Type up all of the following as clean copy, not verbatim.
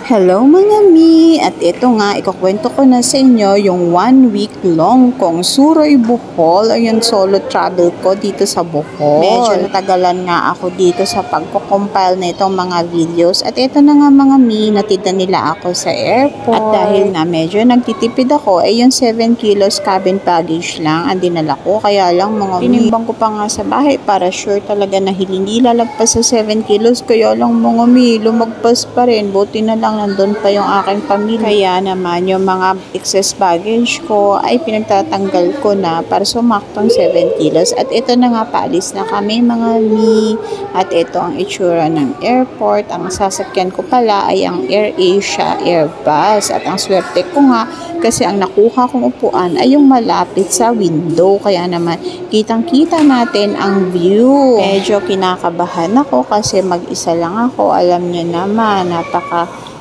Hello mga mi! At ito nga, ikukwento ko na sa inyo yung 1 week long kong Suroy Bohol, ayun solo travel ko dito sa Bohol. Medyo natagalan nga ako dito sa pagko-compile na itong mga videos. At ito na nga mga mi, natida nila ako sa airport. At dahil nga medyo nagtitipid ako, ay yung 7 kilos cabin baggage lang ang dinala ko. Kaya lang mga mi, tinimbang ko pa nga sa bahay para sure talaga na hindi lalagpas sa 7 kilos. Kaya lang mga mi, lumagpas pa rin. Buti na lang nandun pa yung aking pamilya. Kaya naman yung mga excess baggage ko ay pinagtatanggal ko na para sumaktong 7 kilos. At ito na nga, paalis na kami mga mi. At ito ang itsura ng airport. Ang sasakyan ko pala ay ang AirAsia Airbus. At ang swerte ko nga kasi ang nakuha kong upuan ay yung malapit sa window. Kaya naman kitang-kita natin ang view. Medyo kinakabahan ako kasi mag-isa lang ako. Alam niyo naman,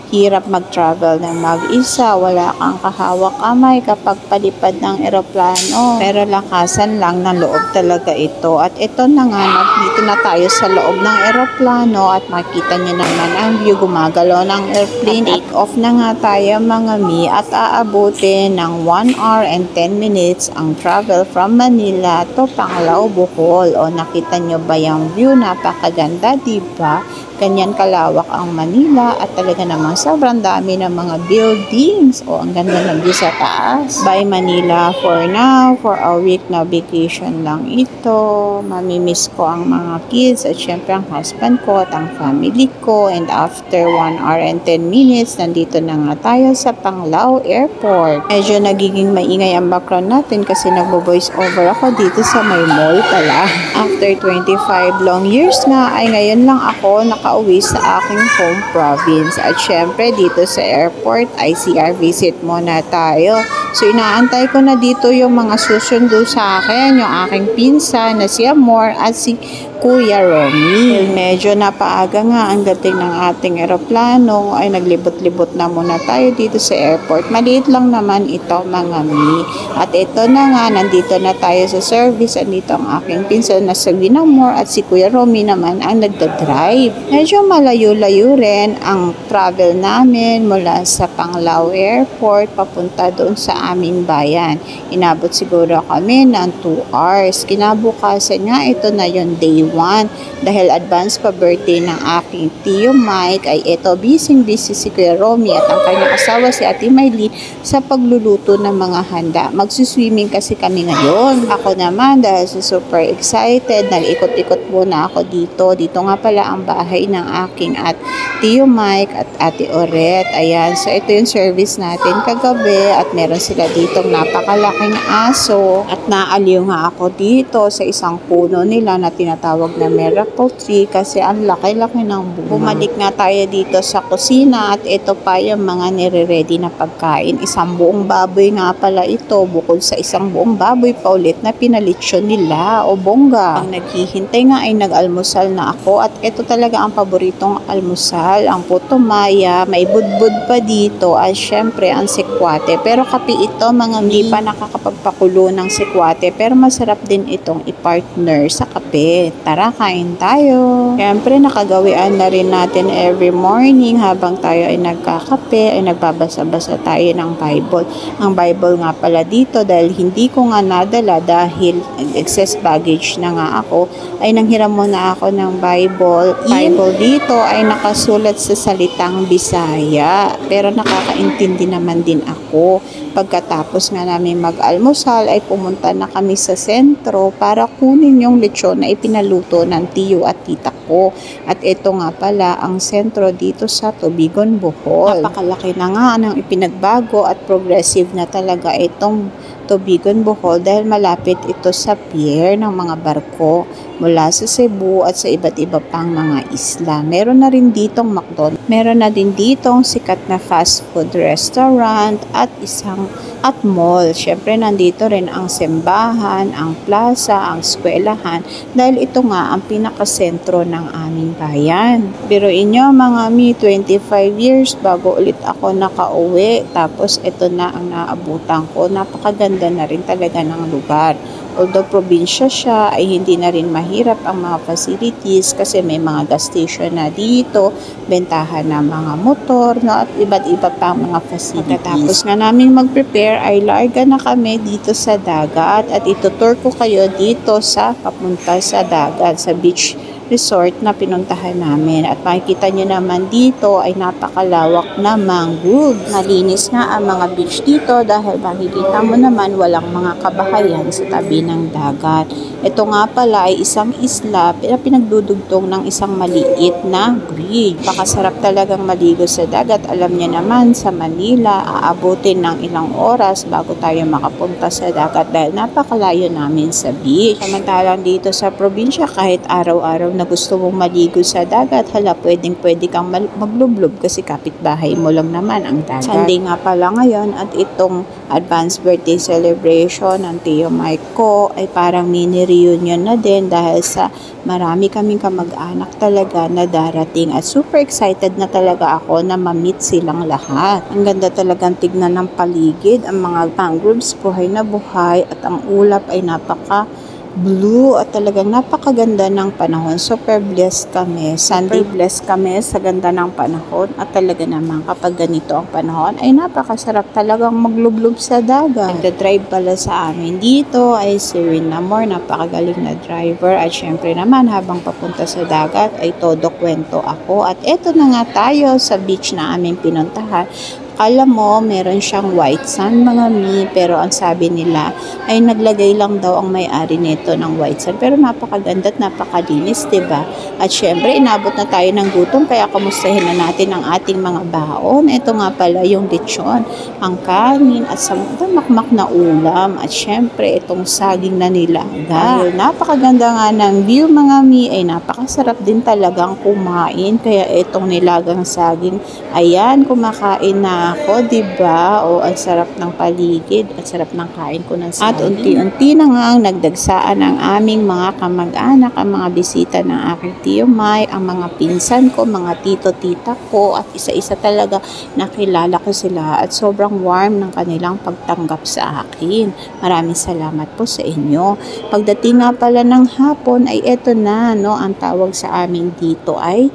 hirap mag-travel ng mag-isa, wala kang kahawak kamay kapag palipad ng eroplano. Pero lakasan lang ng loob talaga ito. At ito na nga, dito na tayo sa loob ng eroplano at makita nyo naman ang view, gumagalaw ng airplane. Take off na nga tayo mga mi at aabutin ng 1 hour and 10 minutes ang travel from Manila to Panglao, Bohol. O nakita nyo ba yung view? Napakaganda, diba? Ganyan kalawak ang Manila at talaga namang sobrang dami ng mga buildings. O, ang ganda ng view sa taas. Bye Manila for now. For a week na vacation lang ito. Mamimiss ko ang mga kids at syempre ang husband ko at ang family ko. And after 1 hour and 10 minutes, nandito na nga tayo sa Panglao Airport. Medyo nagiging maingay ang background natin kasi nagbo-voice over ako dito sa may mall pala. After 25 long years nga, ay ngayon lang ako nakauwi sa aking home province. At syempre dito sa airport, ICR visit muna tayo. So inaantay ko na dito yung mga susundo sa akin, yung aking pinsan na si Amor at si Kuya Romy. Medyo napaaga nga ang dating ng ating eroplano ay naglibot-libot na muna tayo dito sa airport. Maliit lang naman ito mga mi. At ito na nga, nandito na tayo sa service. Andito ang aking pinsan na si Amor at si Kuya Romy naman ang nagdadrive. Medyo malayo-layo rin ang travel namin mula sa Panglao Airport papunta doon sa aming bayan. Inabot siguro kami ng 2 hours. Kinabukasan nga, ito na yung day 1. Dahil advance pa birthday ng aking tiyo Mike, ay ito busy si Kuya Romy at ang kanyang asawa si Ate Maylene sa pagluluto ng mga handa. Magsuswimming kasi kami ngayon. Ako naman dahil super excited, nag-ikot-ikot muna ako dito. Dito nga pala ang bahay ng aking at tiyo Mike at Ate Oret. Ayan, so ito yung service natin kagabi at meron sila ditong napakalaking aso at naaliw nga ako dito sa isang puno nila na tinatawag na miracle tree kasi ang laki-laki ng bunga. Bumalik nga tayo dito sa kusina at ito pa yung mga nire-ready na pagkain. Isang buong baboy nga pala ito, bukod sa isang buong baboy pa ulit na pinalitsyon nila o bongga. Ang naghihintay nga ay nag-almusal na ako at ito talaga ang paboritong almusal, ang puto maya, may budbud pa dito at syempre ang sikwate. Pero kape ito mga hindi pa nakakapagpakulo ng sikwate pero masarap din itong i-partner sa kape. Tara, kain tayo. Siyempre, nakagawian na rin natin every morning habang tayo ay nagkakape, ay nagbabasa-basa tayo ng Bible. Ang Bible nga pala dito dahil hindi ko nga nadala dahil excess baggage na nga ako, ay nanghiram muna ako ng Bible. Bible dito ay nakasulat sa salitang Bisaya, pero nakakaintindi naman din ako. Pagkatapos nga namin mag-almusal ay pumunta na kami sa sentro para kunin yung lechon na ipinaluto ng tiyo at tita ko. At ito nga pala ang sentro dito sa Tubigon, Bohol. Napakalaki na nga ng ipinagbago at progressive na talaga itong Tubigon, Bohol dahil malapit ito sa pier ng mga barko mula sa Cebu at sa iba't iba pang mga isla. Meron na rin ditong McDonald's. Meron na din ditong sikat na fast food restaurant at mall. Siyempre nandito rin ang simbahan, ang plaza, ang eskwelahan dahil ito nga ang pinakasentro ng aming bayan. Biruin nyo mga mi, 25 years bago ulit ako nakauwi. Tapos ito na ang naabutan ko. Napakaganda na rin talaga ng lugar. Although probinsya siya, ay hindi na rin mahirap ang mga facilities kasi may mga gas station na dito, bentahan ng mga motor, no, at iba't iba pa mga facilities. Pagkatapos nga namin mag-prepare ay larga na kami dito sa dagat at itutur ko kayo dito sa papunta sa dagat, sa beach resort na pinuntahan namin. At makikita nyo naman dito ay napakalawak na mangrove. Malinis nga ang mga beach dito dahil makikita mo naman walang mga kabahayan sa tabi ng dagat. Ito nga pala ay isang isla na pinagdudugtong ng isang maliit na bridge. Pakasarap talagang maligo sa dagat. Alam niyo naman sa Manila, aabutin ng ilang oras bago tayo makapunta sa dagat dahil napakalayo namin sa beach. Samantalang dito sa probinsya, kahit araw-araw na gusto mong maligo sa dagat, hala, pwede kang maglublob kasi kapitbahay mo lang naman ang dagat. Sunday nga pala ngayon at itong advanced birthday celebration ng Tio Mike ko ay parang mini reunion na din dahil sa marami kaming kamag-anak talaga na darating at super excited na talaga ako na ma-meet silang lahat. Ang ganda talagang tignan ng paligid, ang mga mangroves buhay na buhay at ang ulap ay napaka blue at talagang napakaganda ng panahon. Super blessed kami. Sunday blessed kami sa ganda ng panahon at talaga naman kapag ganito ang panahon ay napakasarap talagang maglublob sa dagat. Nagda-drive pala sa amin dito ay si Winamore, napakagaling na driver at syempre naman habang papunta sa dagat ay todo kwento ako at eto na nga tayo sa beach na aming pinuntahan. Akala mo, meron siyang white sand mga mi, pero ang sabi nila ay naglagay lang daw ang may-ari nito ng white sand. Pero napakaganda at napakalinis, diba? At syempre, inabot na tayo ng gutom, kaya kamustahin na natin ang ating mga baon. Ito nga pala yung lechon, ang kanin, at sa makmak na ulam. At syempre, itong saging na nilaga. Dahil napakaganda nga ng view mga mi, ay napakasarap din talagang kumain. Kaya itong nilagang saging, ayan, kumakain na ako, diba? O, ang sarap ng paligid, ang sarap ng kain ko ng saging. At unti-unti na nga ang nagdagsaan ang aming mga kamag-anak, ang mga bisita ng aking Tio Mike, ang mga pinsan ko, mga tito-tita ko, at isa-isa talaga nakilala ko sila at sobrang warm ng kanilang pagtanggap sa akin. Maraming salamat po sa inyo. Pagdating nga pala ng hapon ay eto na, no, ang tawag sa amin dito ay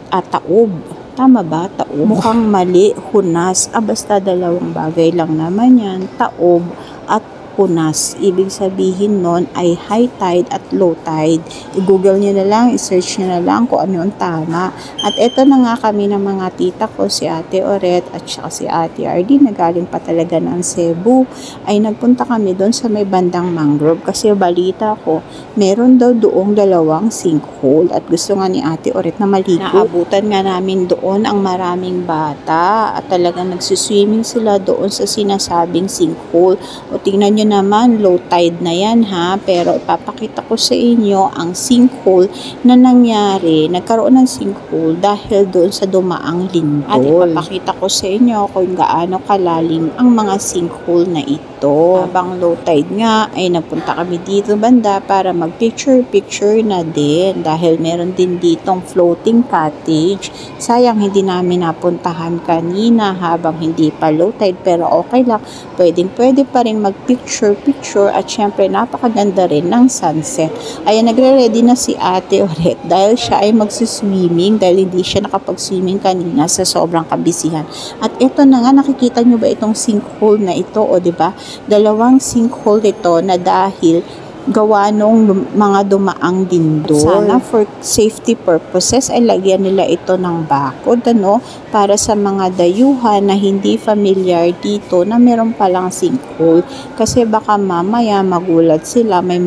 taob. Tama ba? Taob? Mukhang mali, hunas. Basta dalawang bagay lang naman yan. Taob at hunas. Ibig sabihin nun ay high tide at low tide. I-google nyo na lang, i-search nyo na lang kung ano yung tama. At eto na nga kami ng mga tita ko, si Ate Oret at saka si Ate RD, na galing pa talaga ng Cebu, ay nagpunta kami doon sa may bandang mangrove kasi balita ko, meron daw doong dalawang sinkhole at gusto nga ni Ate Oret na maligo. Naabutan nga namin doon ang maraming bata at talagang nagsiswimming sila doon sa sinasabing sinkhole. O tingnan nyo naman, low tide na yan ha, pero ipapakita ko sa inyo ang sinkhole na nangyari. Nagkaroon ng sinkhole dahil doon sa dumaang lindol. At ipapakita ko sa inyo kung gaano kalalim ang mga sinkhole na ito. Habang low tide nga ay nagpunta kami dito banda para mag picture na din dahil meron din ditong floating cottage. Sayang hindi namin napuntahan kanina habang hindi pa low tide, pero okay lang, pwede pa rin mag picture at syempre napakaganda rin ng sunset. Ayan, nagre-ready na si Ate Oret dahil siya ay magsiswimming dahil hindi siya nakapag-swimming kanina sa sobrang kabisihan. At ito na nga, nakikita nyo ba itong sinkhole na ito, o diba? Dalawang sinkhole ito na dahil gawa nung mga dumaang lindol. Sana for safety purposes ay lagyan nila ito ng bakod, ano, para sa mga dayuhan na hindi familiar dito na meron palang sinkhole. Kasi baka mamaya magulat sila, may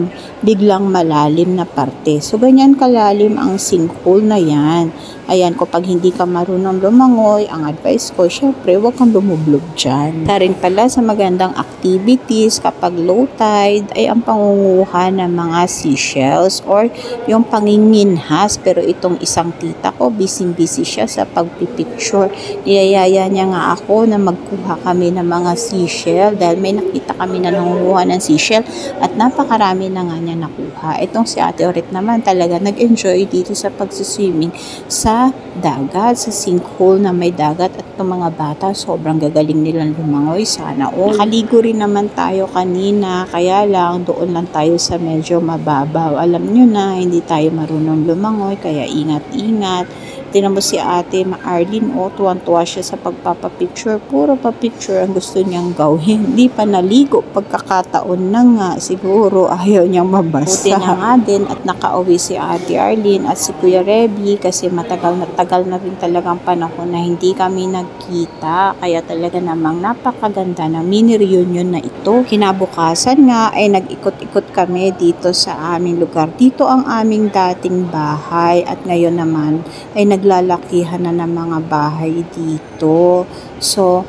biglang malalim na parte. So, ganyan kalalim ang sinkhole na yan. Ayan, kapag hindi ka marunong lumangoy, ang advice ko, syempre, huwag kang lumublob dyan. Rin pala sa magandang activities, kapag low tide, ay ang pangunguha ng mga seashells or yung panginginhas. Pero itong isang tita ko, busy siya sa pagpipicture. Niyayaya niya nga ako na magkuha kami ng mga seashell dahil may nakita kami na nangunguha ng seashell at napakarami na nga niya nakuha. Itong si Ate Oret naman talaga nag-enjoy dito sa pagsiswimming sa dagat, sa sinkhole na may dagat, at itong mga bata sobrang gagaling nilang lumangoy, sana all. Nakaligo rin naman tayo kanina, kaya lang doon lang tayo tayo sa medyo mababaw. Alam nyo na, hindi tayo marunong lumangoy, kaya ingat-ingat. Tinan mo si ate Arlene, tuwan-tuwa siya sa pagpapapicture. Puro pa-picture ang gusto niyang gawin. Hindi pa naligo, pagkakataon na nga. Siguro ayaw niyang mabasa. Buti na nga din at nakauwi si ate Arlene at si Kuya Reby kasi matagal na rin talagang panahon na hindi kami nagkita. Kaya talaga namang napakaganda na mini reunion na ito. Kinabukasan nga ay nag-ikot-ikot kami dito sa aming lugar. Dito ang aming dating bahay at ngayon naman ay naglalakihan na ng mga bahay dito. So,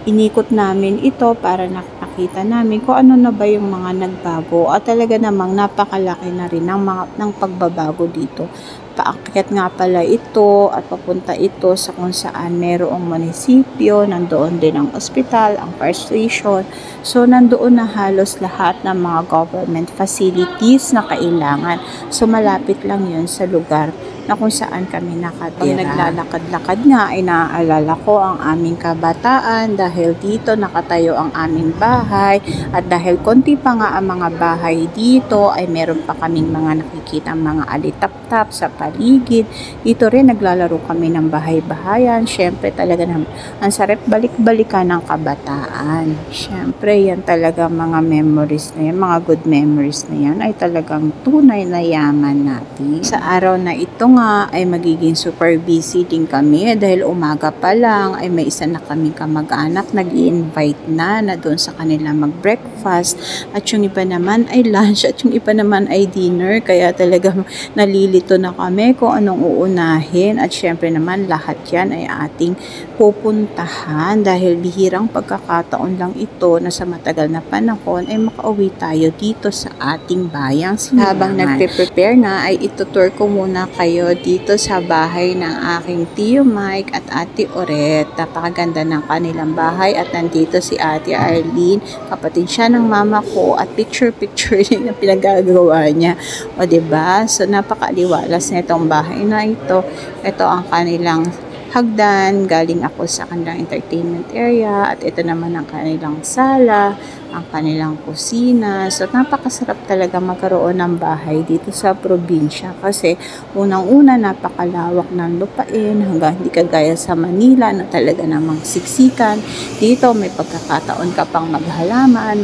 inikot namin ito para nakita namin kung ano na ba yung mga nagbago at talaga namang napakalaki na rin ng pagbabago dito. Paakyat nga pala ito at papunta ito sa kung saan merong munisipyo, nandoon din ang ospital, ang fire station. So, nandoon na halos lahat ng mga government facilities na kailangan. So, malapit lang yun sa lugar na kung saan kami nakatira. Pag naglalakad-lakad nga ay naaalala ko ang aming kabataan dahil dito nakatayo ang aming bahay at dahil konti pa nga ang mga bahay dito ay meron pa kaming mga nakikita mga alitap-tap sa paligid. Dito rin naglalaro kami ng bahay-bahayan. Syempre talaga naman ang sarap balik-balikan ng kabataan. Syempre yan talaga mga memories na yan, mga good memories na yan ay talagang tunay na yaman natin. Sa araw na ito nga ay magiging super busy din kami dahil umaga pa lang ay may isa na kaming kamag-anak nag-i-invite na doon sa kanila mag-breakfast at yung iba naman ay lunch at yung iba naman ay dinner kaya talagang nalilito na kami kung anong uunahin at syempre naman lahat yan ay ating pupuntahan dahil bihirang pagkakataon lang ito na sa matagal na panahon ay makauwi tayo dito sa ating bayang Silangan. Habang nagpe-prepare nga ay itutour ko muna kayo dito sa bahay ng aking Tio Mike at Ate Oret. Napakaganda ng kanilang bahay at nandito si Ate Arlene, kapatid siya ng mama ko at picture-picture din na pinagagawa niya. O diba? So napakaliwalas na itong bahay na ito. Ito ang kanilang hagdan, galing ako sa kanilang entertainment area at ito naman ang kanilang sala, ang kanilang kusina. So napakasarap talaga magkaroon ng bahay dito sa probinsya kasi unang-una napakalawak ng lupain hanggang hindi kagaya sa Manila na talaga namang siksikan. Dito may pagkakataon ka pang maghalaman,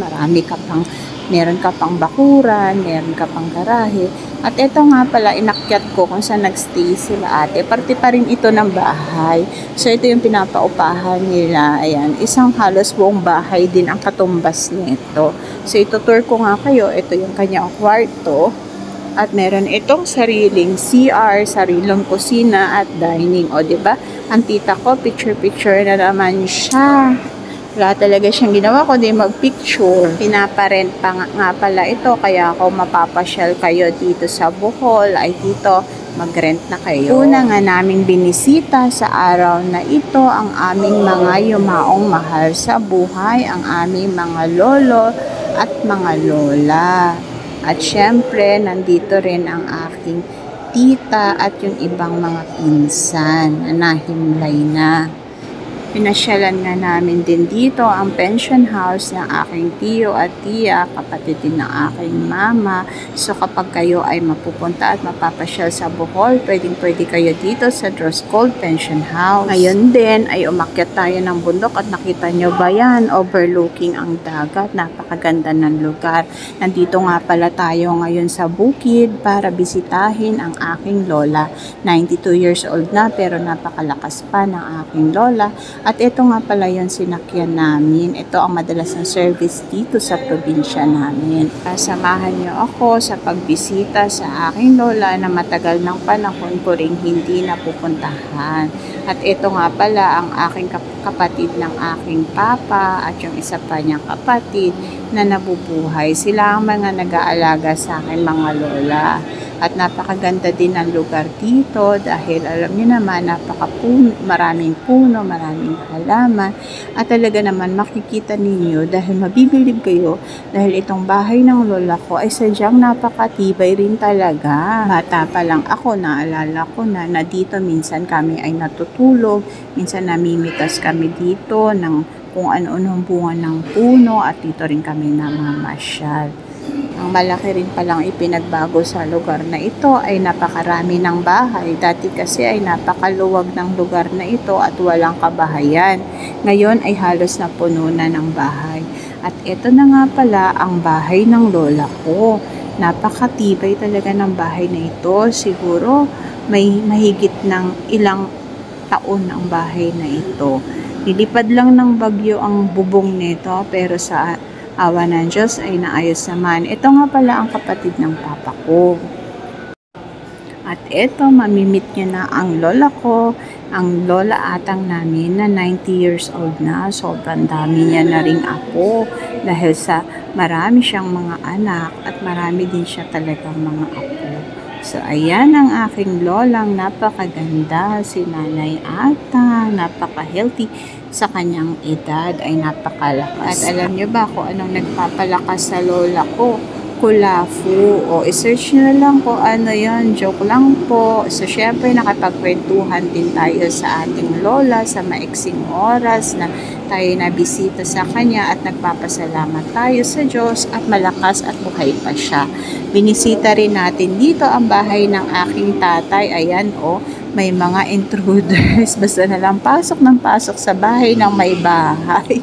meron ka pang bakuran, meron ka pang garahe. At ito nga pala, inakyat ko kung saan nagstay sila ate. Parte pa rin ito ng bahay. So, ito yung pinapaupahan nila. Ayan, isang halos buong bahay din ang katumbas nito. So, ito tour ko nga kayo. Ito yung kanyang kwarto. At meron itong sariling CR, sariling kusina at dining. O, diba? Ang tita ko, picture-picture na naman siya. Wala talaga siyang ginawa kundi mag-picture. Pinaparent pa nga pala ito kaya ako mapapasyal kayo dito sa Bohol ay dito mag-rent na kayo. Una nga namin binisita sa araw na ito ang aming mga yumaong mahal sa buhay, ang aming mga lolo at mga lola. At syempre nandito rin ang aking tita at yung ibang mga pinsan na nahimlay na. Pinasyalan nga namin din dito ang pension house ng aking tiyo at tiya, kapatid din ng aking mama. So kapag kayo ay mapupunta at mapapasyal sa Bohol, pwedeng-pwede kayo dito sa Droscol Pension House. Ngayon din ay umakyat tayo ng bundok at nakita nyo ba yan? Overlooking ang dagat. Napakaganda ng lugar. Nandito nga pala tayo ngayon sa bukid para bisitahin ang aking lola. 92 years old na pero napakalakas pa ng aking lola. At ito nga pala yung sinakyan namin. Ito ang madalas na service dito sa probinsya namin. Samahan niyo ako sa pagbisita sa aking lola na matagal ng panahon ko ring hindi napupuntahan. At ito nga pala ang aking kapatid ng aking papa at yung isa pa niyang kapatid na nabubuhay. Sila ang mga nag-aalaga sa aking mga lola. At napakaganda din ang lugar dito dahil alam niyo naman maraming puno, maraming halaman at talaga naman makikita ninyo dahil mabibilib kayo dahil itong bahay ng lola ko ay sadyang napakatibay rin talaga. Bata pa lang ako, naalala ko na dito minsan kami ay natutulog, minsan namimitas kami dito ng kung ano-anong bunga ng puno at dito rin kami namamasyal. Ang malaki rin palang ipinagbago sa lugar na ito ay napakarami ng bahay. Dati kasi ay napakaluwag ng lugar na ito at walang kabahayan. Ngayon ay halos na puno na ng bahay. At ito na nga pala ang bahay ng lola ko. Napakatibay talaga ng bahay na ito. Siguro may mahigit ng ilang taon ang bahay na ito. Nilipad lang ng bagyo ang bubong nito pero sa awa ng Diyos ay naayos naman. Ito nga pala ang kapatid ng papa ko. At ito, mamimit niya na ang lola ko. Ang lola atang namin na 90 years old na. Sobrang dami niya na ring apo. Dahil sa marami siyang mga anak at marami din siya talagang mga apo. So, ayan ang aking lolang napakaganda. Si Nanay Ata, napaka-healthy. Sa kanyang edad ay napakalakas. At alam niyo ba kung anong nagpapalakas sa lola ko? Kulafu. O, isearch nyo na lang kung ano yon. Joke lang po. So, syempre, nakapagkwentuhan din tayo sa ating lola sa maiksing oras na tayo nabisita sa kanya at nagpapasalamat tayo sa Diyos at malakas at buhay pa siya. Binisita rin natin dito ang bahay ng aking tatay. Ayan, o. May mga intruders. Basta na lang pasok ng pasok sa bahay ng may bahay.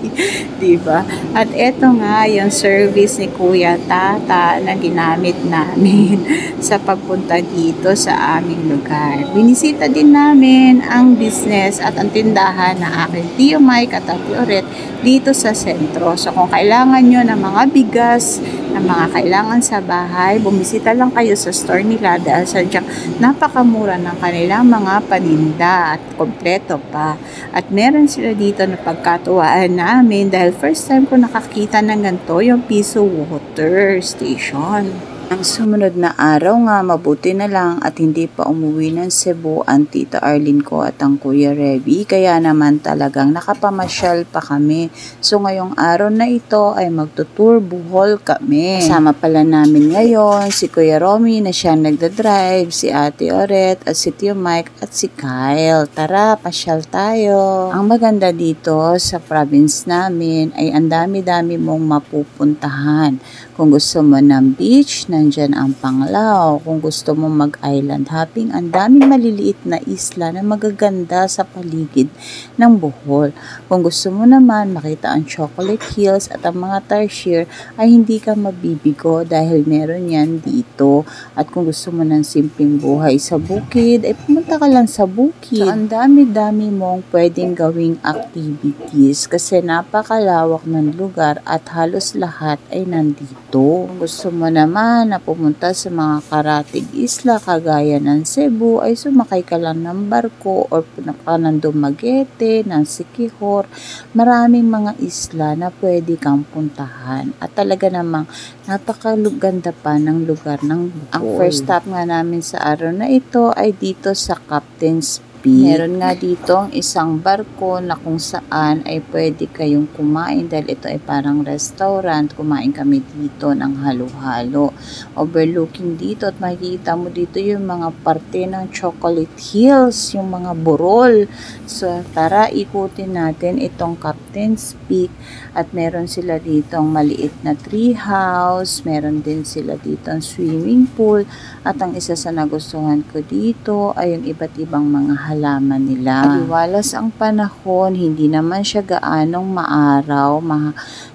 Diba? At eto nga, yung service ni Kuya Tata na ginamit namin sa pagpunta dito sa aming lugar. Binisita din namin ang business at ang tindahan ng aking Tio Mike at Ate Oret dito sa sentro. So, kung kailangan nyo ng mga bigas, ng mga kailangan sa bahay, bumisita lang kayo sa store nila dahil sadyang napakamura ng kanilang mga paninda at kompleto pa. At meron sila dito na pagkatuwaan namin dahil first time ko nakakita ng ganito yung Piso Water Station. Ang sumunod na araw nga, mabuti na lang at hindi pa umuwi ng Cebu ang Tita Arlene ko at ang Kuya Reby. Kaya naman talagang nakapamasyal pa kami. So ngayong araw na ito ay magtutour Bohol kami. Kasama pala namin ngayon si Kuya Romy na siyang nagdadrive, si Ate Oret at si Tio Mike at si Kyle. Tara, pasyal tayo. Ang maganda dito sa province namin ay ang dami-dami mong mapupuntahan. Kung gusto mo ng beach, nandyan ang Panglao. Kung gusto mo mag-island hopping, ang daming maliliit na isla na magaganda sa paligid ng Bohol. Kung gusto mo naman makita ang Chocolate Hills at ang mga tarsier, ay hindi ka mabibigo dahil meron yan dito. At kung gusto mo ng simpleng buhay sa bukid, ay pumunta ka lang sa bukid. So, ang dami-dami mong pwedeng gawing activities kasi napakalawak ng lugar at halos lahat ay nandito. Kung gusto mo naman na pumunta sa mga karatig isla kagaya ng Cebu, ay sumakay ka lang ng barko or punta ka ng Dumaguete, ng Siquijor. Maraming mga isla na pwede kang puntahan. At talaga namang napakaluganda pa ng lugar ng Bohol. Ang first stop nga namin sa araw na ito ay dito sa Captain's Peak. Meron nga dito ang isang barko na kung saan ay pwede kayong kumain dahil ito ay parang restaurant. Kumain kami dito ng halo-halo. Overlooking dito at makikita mo dito yung mga parte ng Chocolate Hills, yung mga burol. So tara, ikutin natin itong Captain's Peak at meron sila dito ang maliit na tree house. Meron din sila dito ang swimming pool at ang isa sa nagustuhan ko dito ay yung iba't ibang mga halaman nila. Maliwalas ang panahon, hindi naman siya gaanong maaraw,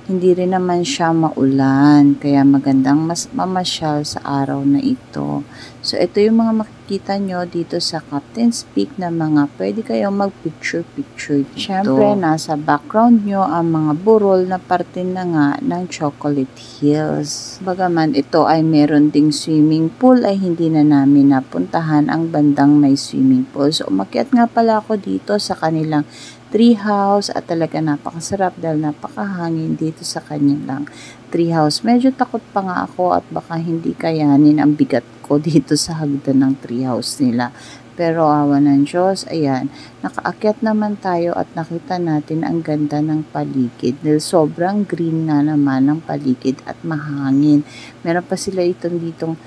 hindi rin naman siya maulan, kaya magandang mamasyal sa araw na ito. So ito yung mga makikita nyo dito sa Captain's Peak na mga pwede kayong mag-picture-picture dito. Siyempre, nasa background nyo ang mga burol na parte na nga ng Chocolate Hills. Bagaman ito ay meron ding swimming pool, ay hindi na namin napuntahan ang bandang may swimming pool. So umakyat nga pala ako dito sa kanilang tree house at talaga napakasarap dahil napakahangin dito sa kanilang tree house. Medyo takot pa nga ako at baka hindi kayanin ang bigat ko dito sa hagdan ng tree house nila. Pero awa ng Diyos, ayan, nakaakyat naman tayo at nakita natin ang ganda ng paligid. Dahil sobrang green nga naman ng paligid at mahangin. Meron pa sila ditong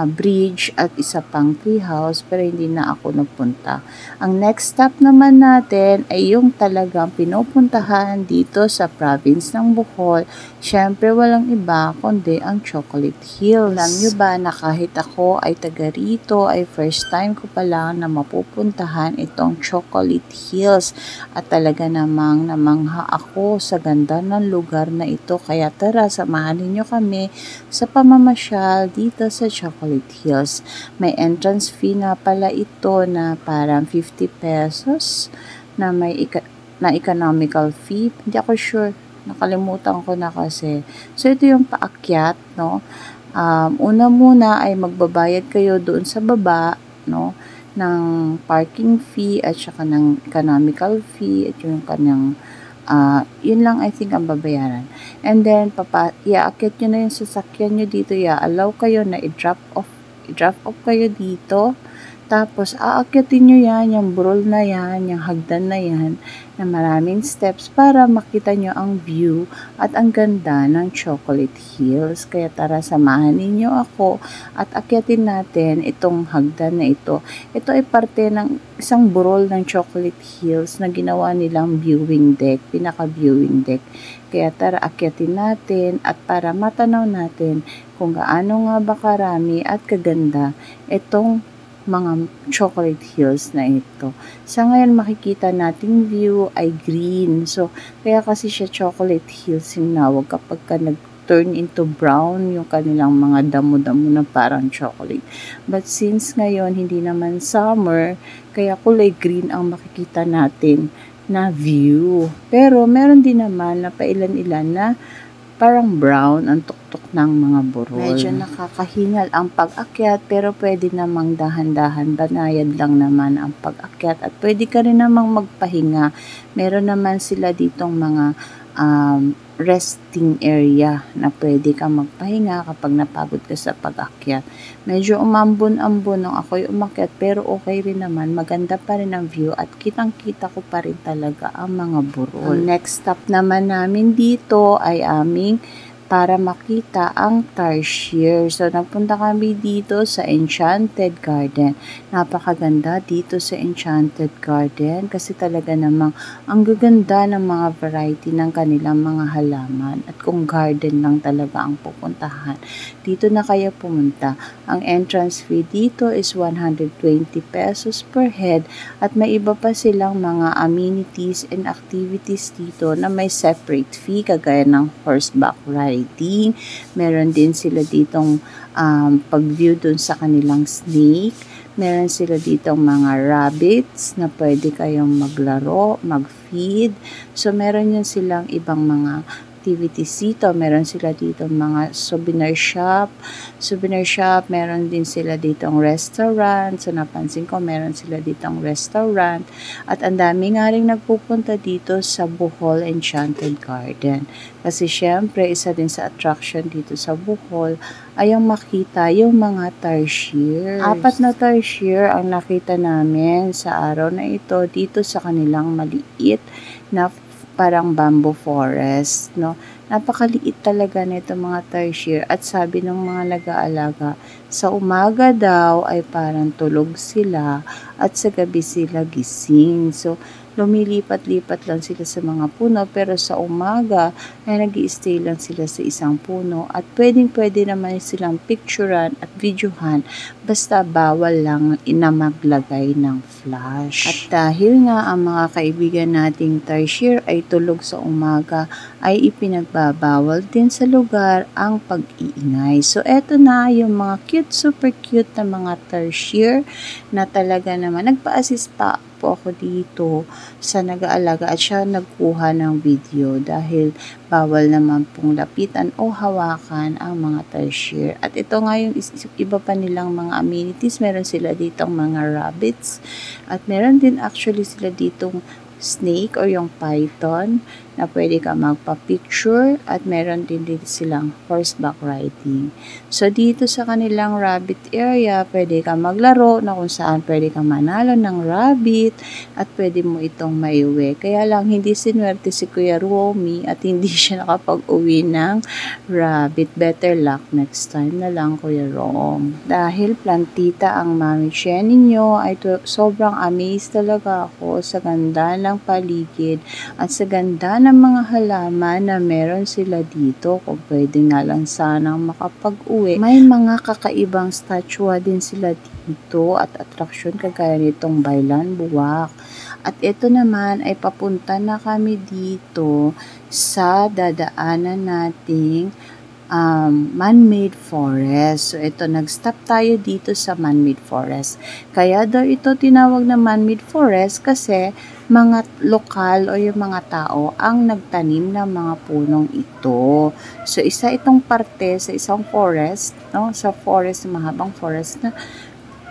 bridge at isa pang tree house, pero hindi na ako nagpunta. Ang next stop naman natin ay yung talagang pinupuntahan dito sa province ng Bohol. Syempre walang iba kundi ang Chocolate Hills. Alam nyo ba na kahit ako ay taga rito, ay first time ko pa lang na mapupuntahan itong Chocolate Hills, at talaga namang namangha ako sa ganda ng lugar na ito. Kaya tara, samahan niyo kami sa pamamasyal dito sa Chocolate Hills. May entrance fee na pala ito na parang 50 pesos na may economical fee. Hindi ako sure, nakalimutan ko na kasi. So ito yung paakyat, no? Una muna ay magbabayad kayo doon sa baba, no, ng parking fee at saka ng economical fee at yung kanyang yun lang I think ang babayaran. And then iaakit nyo na yung sasakyan nyo dito, allow kayo na i-drop off kayo dito. Tapos, aakyatin nyo yan, yung burol na yan, yung hagdan na yan, na maraming steps para makita nyo ang view at ang ganda ng Chocolate Hills. Kaya tara, samahan ninyo ako at akyatin natin itong hagdan na ito. Ito ay parte ng isang burol ng Chocolate Hills na ginawa nilang viewing deck, pinaka-viewing deck. Kaya tara, akyatin natin at para matanaw natin kung gaano nga ba karami at kaganda itong mga Chocolate Hills na ito. Sa ngayon makikita nating view ay green. So, kaya kasi siya Chocolate Hills yung nawag kapag ka nag-turn into brown yung kanilang mga damo-damo na parang chocolate. But since ngayon hindi naman summer, kaya kulay green ang makikita natin na view. Pero meron din naman na pailan-ilan na parang brown ang tuktok ng mga burol. Medyo nakakahingal ang pag-akyat, pero pwede namang dahan-dahan, banayad lang naman ang pag-akyat at pwede ka rin namang magpahinga. Meron naman sila ditong mga resting area na pwede kang magpahinga kapag napagod ka sa pag-akyat. Medyo umambon-ambon nung ako'y umakyat, pero okay rin naman, maganda pa rin ang view at kitang-kita ko pa rin talaga ang mga burol. Ang next stop naman namin dito ay aming para makita ang tarsier. So, napunta kami dito sa Enchanted Garden. Napakaganda dito sa Enchanted Garden kasi talaga namang ang gaganda ng mga variety ng kanilang mga halaman. At kung garden lang talaga ang pupuntahan, dito na kayo pumunta. Ang entrance fee dito is 120 pesos per head at may iba pa silang mga amenities and activities dito na may separate fee kagaya ng horseback ride. Meron din sila ditong pag-view dun sa kanilang snake. Meron sila ditong mga rabbits na pwede kayong maglaro, mag-feed. So, meron yun silang ibang mga activities dito. Meron sila dito mga souvenir shop. Meron din sila ditong restaurant. So, napansin ko, meron sila ditong restaurant. At ang dami nga rin nagpupunta dito sa Bohol Enchanted Garden. Kasi syempre, isa din sa attraction dito sa Bohol ay ang makita yung mga tarsier. 4 na tarsier ang nakita namin sa araw na ito dito sa kanilang maliit na parang bamboo forest, no? Napakaliit talaga nito mga tarsier at sabi ng mga nag-aalaga, sa umaga daw ay parang tulog sila at sa gabi sila gising. So, lumilipat-lipat lang sila sa mga puno, pero sa umaga ay nag-i-stay lang sila sa isang puno at pwedeng-pwede naman silang picturean at videohan, basta bawal lang maglagay ng flash. At dahil nga ang mga kaibigan nating tarsier ay tulog sa umaga, ay ipinagbabawal din sa lugar ang pag-iingay. So, eto na yung mga cute, super cute na mga tarsier na talaga naman nagpa-assist pa po ako dito sa nag-aalaga at siya nagkuha ng video dahil bawal naman pong lapitan o hawakan ang mga tarsier. At ito nga yung iba pa nilang mga amenities. Meron sila ditong mga rabbits at meron din actually sila ditong snake or yung python. na pwede ka magpa-picture at meron din dito silang horseback riding. So dito sa kanilang rabbit area, pwede ka maglaro na kung saan pwede ka manalo ng rabbit at pwede mo itong maiuwi. Kaya lang hindi sinwerte si Kuya Romy at hindi siya nakapag-uwi ng rabbit. Better luck next time na lang, Kuya Rom. Dahil plantita ang Mami Chen ninyo, ay sobrang amazed talaga ako sa ganda ng paligid at sa ganda ng mga halaman na meron sila dito. Kung pwede nga lang sanang makapag-uwi. May mga kakaibang statua din sila dito at atraksyon kagaya nitong Bailan Buwak. At ito naman ay papunta na kami dito sa dadaanan nating man-made forest. So, ito, nag-stop tayo dito sa man-made forest. Kaya daw ito tinawag na man-made forest kasi mga lokal o yung mga tao ang nagtanim ng mga punong ito. So, isa itong parte sa isang forest, no? Sa forest, mahabang forest na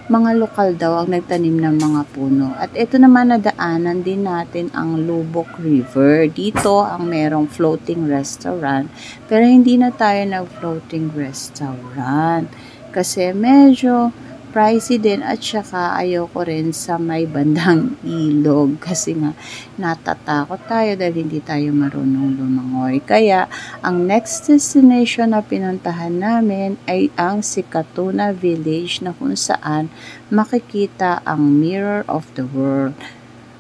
mga lokal daw ang nagtanim ng mga puno. At ito naman nadaanan din natin ang Lubok River. Dito ang merong floating restaurant. Pero hindi na tayo nag-floating restaurant. Kasi medyo pricey din at saka ayoko rin sa may bandang ilog. Kasi nga natatakot tayo dahil hindi tayo marunong lumangoy. Kaya ang next destination na pinuntahan namin ay ang Sikatuna Village na kung saan makikita ang Mirror of the World.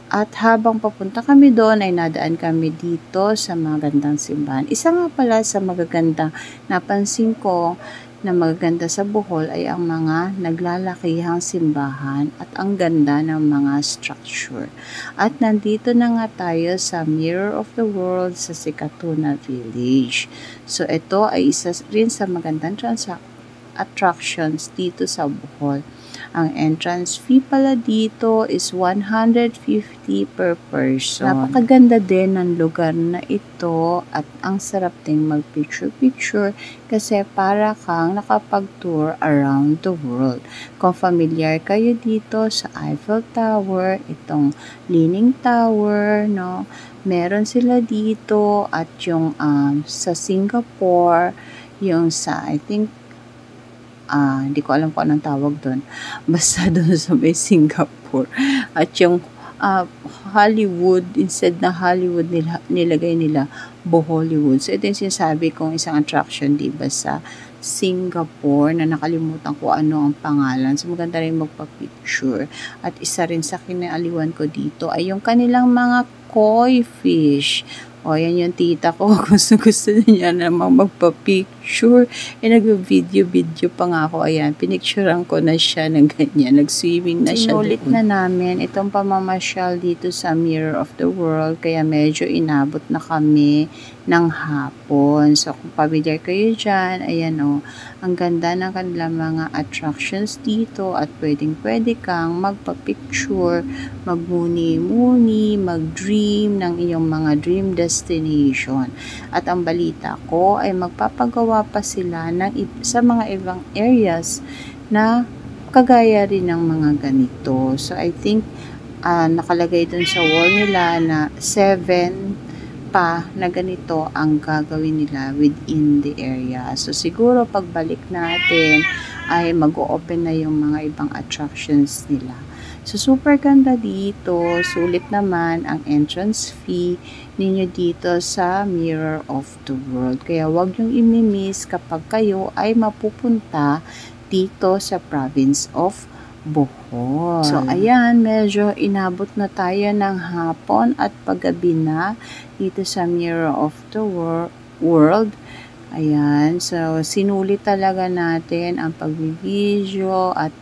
At habang papunta kami doon ay nadaan kami dito sa magagandang simbahan. Isa nga pala sa magagandang napansin ko na magaganda sa Bohol ay ang mga naglalakihang simbahan at ang ganda ng mga structure. At nandito na nga tayo sa Mirror of the World sa Sikatuna Village. So ito ay isa rin sa magandang attractions dito sa Bohol. Ang entrance fee pala dito is 150 per person. Napakaganda din ng lugar na ito at ang sarap ding mag-picture-picture kasi para kang nakapag-tour around the world. Kung familiar kayo dito sa Eiffel Tower, itong Leaning Tower, no? Meron sila dito at yung sa Singapore, yung sa I think hindi ko alam kung anong tawag doon. Basta doon sa may Singapore. At yung Hollywood, instead na Hollywood, nilagay nila Bohollywood. So, ito yung sinasabi kong isang attraction, diba, sa Singapore, na nakalimutan ko ano ang pangalan. So, maganda rin magpa-picture. At isa rin sa kinaliwan ko dito ay yung kanilang mga koi fish. O, yan yung tita ko. Gusto niya namang magpa-picture. Nag-video pa nga ako. Ayan, pinicturean ko na siya ng ganyan. Nag-swimming na siya. Sinulit na namin itong pamamasyal dito sa Mirror of the World. Kaya medyo inabot na kami ng hapon. So, kung familiar kayo dyan, ayan o. Ang ganda ng kanilang mga attractions dito at pwedeng-pwede kang magpa-picture, magmuni-muni, mag-dream ng iyong mga dream destination. At ang balita ko ay magpapagawa pa sila sa mga ibang areas na kagaya rin ng mga ganito. So, I think nakalagay dun sa wall nila na 7 pa na ganito ang gagawin nila within the area. So, siguro pagbalik natin ay mag-o-open na yung mga ibang attractions nila. So, super ganda dito. Sulit naman ang entrance fee ninyo dito sa Mirror of the World. Kaya wag yung imimiss kapag kayo ay mapupunta dito sa province of Bohol. So, ayan, medyo inabot na tayo ng hapon at paggabi na dito sa Mirror of the World. Ayan, so sinulit talaga natin ang pag-video at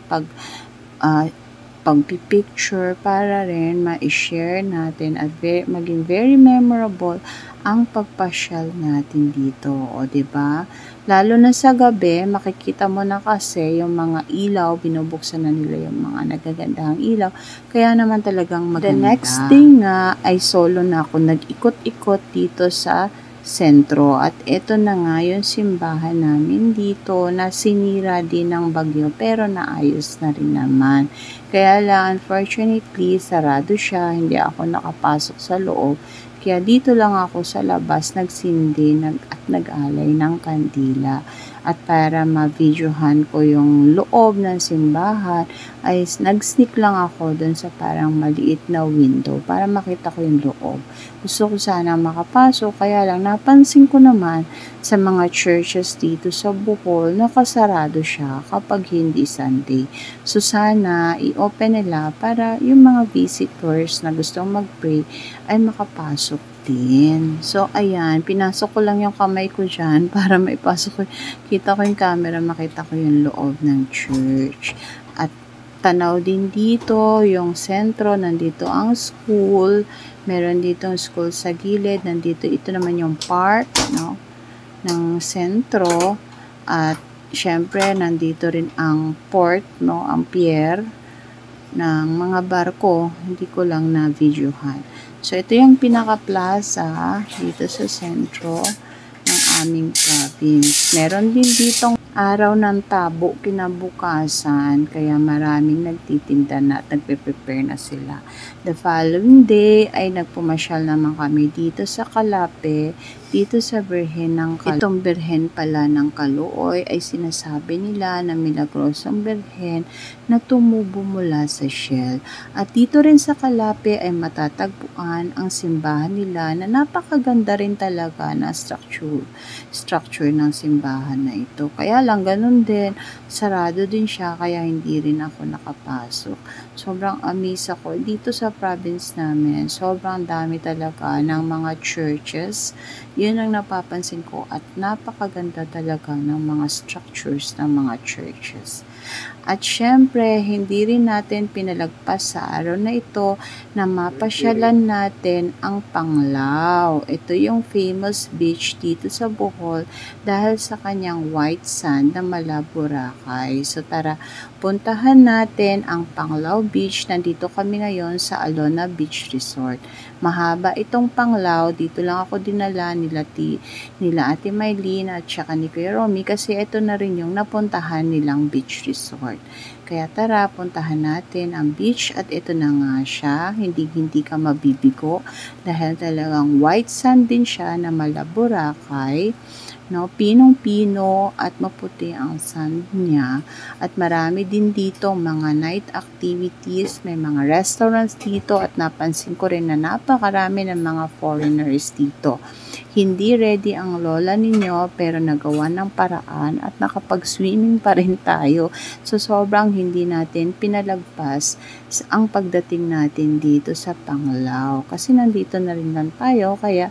pag-picture para rin ma-share natin at maging very memorable ang pagpasyal natin dito, o diba? Lalo na sa gabi, makikita mo na kasi yung mga ilaw, binubuksan na nila yung mga nagagandahang ilaw, kaya naman talagang maganda. The next day nga ay solo na ako nag-ikot-ikot dito sa sentro at ito na nga yung simbahan namin dito na sinira din ng bagyo pero naayos na rin naman. Kaya lang, unfortunately, sarado siya, hindi ako nakapasok sa loob. Kaya dito lang ako sa labas nagsindi at nag-alay ng kandila. At para ma-videohan ko yung loob ng simbahan, ay nag-sneak lang ako dun sa parang maliit na window para makita ko yung loob. Gusto ko sana makapasok, kaya lang napansin ko naman sa mga churches dito sa Bohol, nakasarado siya kapag hindi Sunday. So sana i-open nila para yung mga visitors na gustong mag-pray ay makapasok din. So ayan, pinasok ko lang yung kamay ko dyan para maipasok ko. Kita ko yung camera, makita ko yung loob ng church. At tanaw din dito yung sentro, nandito ang school. Meron dito ang school sa gilid, nandito ito naman yung park, no? Ng sentro. At syempre nandito rin ang port, no, ang pier ng mga barko. Hindi ko lang na videohan. So ito yung pinaka plaza dito sa sentro ng aming province. Meron din ditong araw ng tabo kinabukasan, kaya maraming nagtitinda na at nagpe-prepare na sila. The following day ay nagpumasyal naman kami dito sa Calape, dito sa Birhen ng Calooy. Itong Birhen pala ng Calooy ay sinasabi nila na milagrosong Birhen na tumubo mula sa shell. At dito rin sa Calape ay matatagpuan ang simbahan nila na napakaganda rin talaga na structure ng simbahan na ito. Kaya lang ganun din, sarado din siya kaya hindi rin ako nakapasok. Sobrang amaze ako dito sa province namin. Sobrang dami talaga ng mga churches. Yun ang napapansin ko at napakaganda talaga ng mga structures ng mga churches. At syempre, hindi rin natin pinalagpas sa araw na ito na mapasyalan natin ang Panglao. Ito yung famous beach dito sa Bohol dahil sa kanyang white sand na Boracay. So tara, puntahan natin ang Panglao Beach. Nandito kami ngayon sa Alona Beach Resort. Mahaba itong Panglao. Dito lang ako dinala nila Ate Maylene at saka ni Kuya Romy kasi ito na rin yung napuntahan nilang beach resort. Kaya tara, puntahan natin ang beach at ito na nga siya. Hindi ka mabibigo dahil talagang white sand din siya na Boracay. No, pinong-pino at maputi ang sand niya. At marami din dito mga night activities, may mga restaurants dito at napansin ko rin na napakarami ng mga foreigners dito. Hindi ready ang lola ninyo pero nagawa ng paraan at nakapag-swimming pa rin tayo. So sobrang hindi natin pinalagpas ang pagdating natin dito sa Panglao. Kasi nandito na rin lang tayo kaya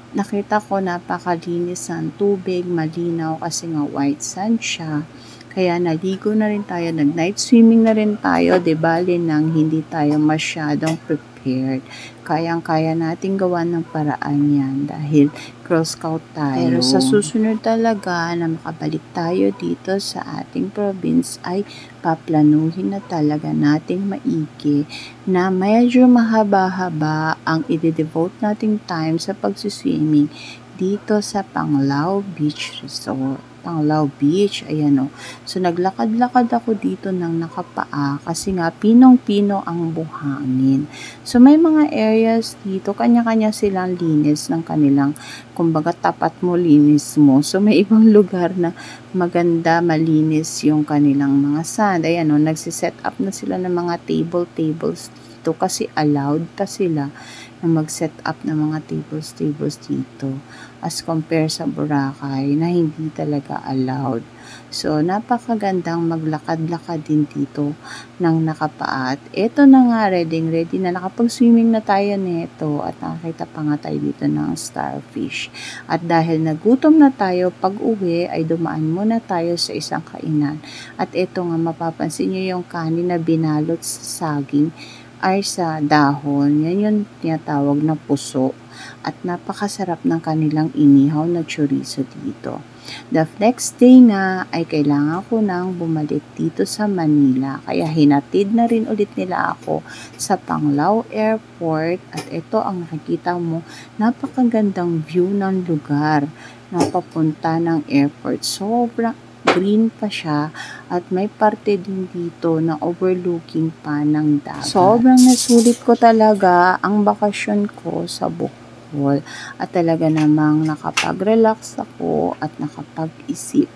nakita ko napakalinis ang tubig, malinaw kasi nga white sand siya. Kaya naligo na rin tayo, nag-night swimming na rin tayo, bali nang hindi tayo masyadong prepared. Kayang-kaya natin gawa ng paraan yan dahil Girl Scout tayo. Pero sa susunod talaga na makabalik tayo dito sa ating province ay paplanuhin na talaga nating maigi na medyo mahaba-haba ang i-devote nating time sa pagsiswimming dito sa Panglao Beach Resort. Panglao Beach, ayan o. So, naglakad-lakad ako dito ng nakapaa kasi nga pinong-pino ang buhangin. So, may mga areas dito, kanya-kanya silang linis ng kanilang, kumbaga tapat mo, linis mo. So, may ibang lugar na maganda, malinis yung kanilang mga sand. Ayan o, nagsiset up na sila ng mga tables dito kasi allowed pa sila na mag-set up ng mga tables dito as compare sa Boracay na hindi talaga allowed. So, napakagandang maglakad-lakad din dito ng nakapaat. Ito na nga, ready na nakapag-swimming na tayo nito at nakakita pa nga tayo dito ng starfish. At dahil nagutom na tayo, pag-uwi ay dumaan muna tayo sa isang kainan. At ito nga, mapapansin nyo yung kanin na binalot sa saging ay sa dahon. Yan yung tinatawag na puso. At napakasarap ng kanilang inihaw na chorizo dito. The next day nga ay kailangan ko nang bumalik dito sa Manila. Kaya hinatid na rin ulit nila ako sa Panglao Airport. At ito ang nakikita mo, napakagandang view ng lugar na papunta ng airport. Sobrang green pa siya at may parte din dito na overlooking pa ng dagat. Sobrang nasulit ko talaga ang bakasyon ko sa Bohol. Bohol at talaga namang nakapag-relax ako at nakapag-isip.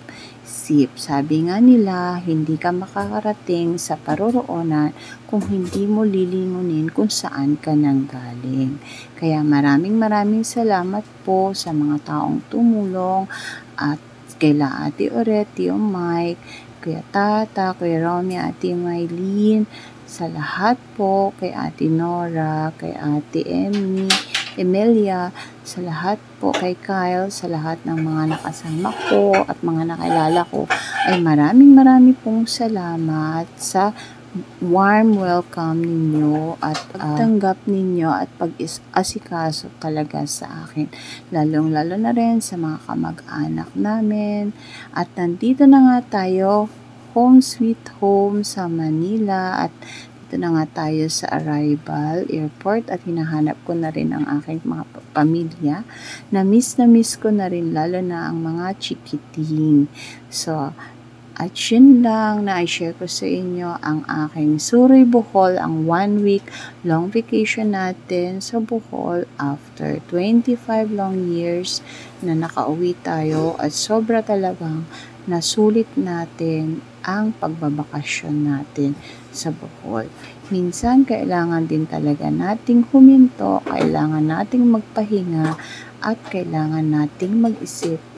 Sabi nga nila, hindi ka makakarating sa paroroonan kung hindi mo lilingunin kung saan ka nanggaling. Kaya maraming salamat po sa mga taong tumulong at kaila Ate Oret, Tio Mike, Kuya Tata, Kuya Romy, Ate Maylene, sa lahat po, kay Ate Nora, kay Ate Emilia, sa lahat po, kay Kyle, sa lahat ng mga nakasama ko at mga nakilala ko, ay maraming pong salamat sa warm welcome ninyo at pagtanggap ninyo at pag-asikaso talaga sa akin. Lalong-lalo na rin sa mga kamag-anak namin. At nandito na nga tayo, home sweet home sa Manila, at dito na nga tayo sa arrival airport at hinahanap ko na rin ang aking mga pamilya. Na-miss ko na rin, lalo na ang mga chikiting. So, at yun lang na i-share ko sa inyo ang aking Suroy Bohol, ang 1 week long vacation natin sa Bohol after 25 long years na nakauwi tayo, at sobra talagang nasulit natin ang pagbabakasyon natin sa Bohol. Minsan kailangan din talaga nating huminto, kailangan nating magpahinga at kailangan nating mag-isip